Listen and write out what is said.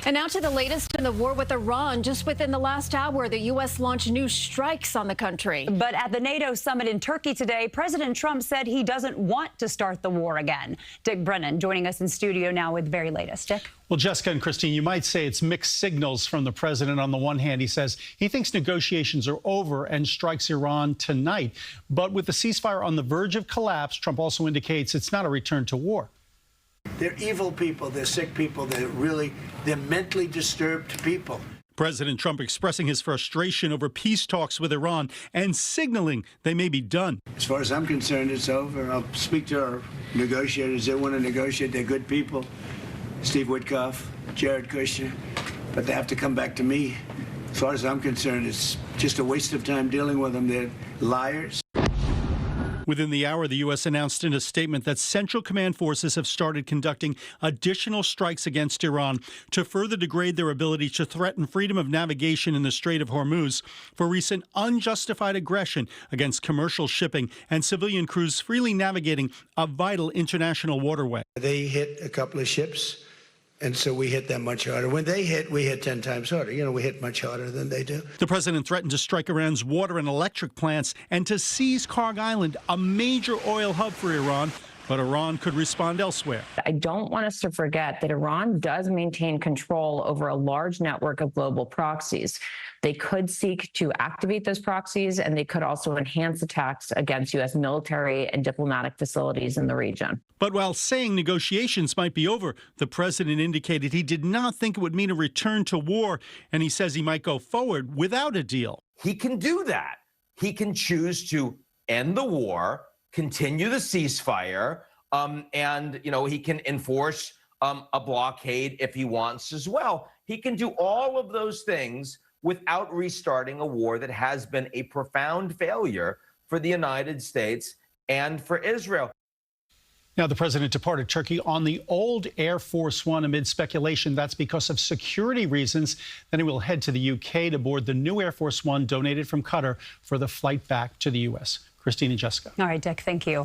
And now to the latest in the war with Iran. Just within the last hour, the U.S. launched new strikes on the country. But at the NATO summit in Turkey today, President Trump said he doesn't want to start the war again. Dick Brennan joining us in studio now with the very latest. Dick? Well, Jessica and Christine, you might say it's mixed signals from the president. On the one hand, he says he thinks negotiations are over and strikes Iran tonight. But with the ceasefire on the verge of collapse, Trump also indicates it's not a return to war. They're evil people. They're sick people. They're mentally disturbed people. President Trump expressing his frustration over peace talks with Iran and signaling they may be done. As far as I'm concerned, it's over. I'll speak to our negotiators. They want to negotiate. They're good people. Steve Witkoff, Jared Kushner. But they have to come back to me. As far as I'm concerned, it's just a waste of time dealing with them. They're liars. Within the hour, the U.S. announced in a statement that Central Command forces have started conducting additional strikes against Iran to further degrade their ability to threaten freedom of navigation in the Strait of Hormuz for recent unjustified aggression against commercial shipping and civilian crews freely navigating a vital international waterway. They hit a couple of ships, and so we hit them much harder. When they hit, we hit 10 times harder. You know, we hit much harder than they do. The president threatened to strike Iran's water and electric plants and to seize Karg Island, a major oil hub for Iran. But Iran could respond elsewhere. I don't want us to forget that Iran does maintain control over a large network of global proxies. They could seek to activate those proxies, and they could also enhance attacks against U.S. military and diplomatic facilities in the region. But while saying negotiations might be over, the president indicated he did not think it would mean a return to war, and he says he might go forward without a deal. He can do that. He can choose to end the war, continue the ceasefire, and he can enforce a blockade if he wants as well. He can do all of those things without restarting a war that has been a profound failure for the United States and for Israel. Now, the president departed Turkey on the old Air Force One amid speculation that's because of security reasons. Then he will head to the UK to board the new Air Force One donated from Qatar for the flight back to the U.S. Christine and Jessica. All right, Dick, thank you.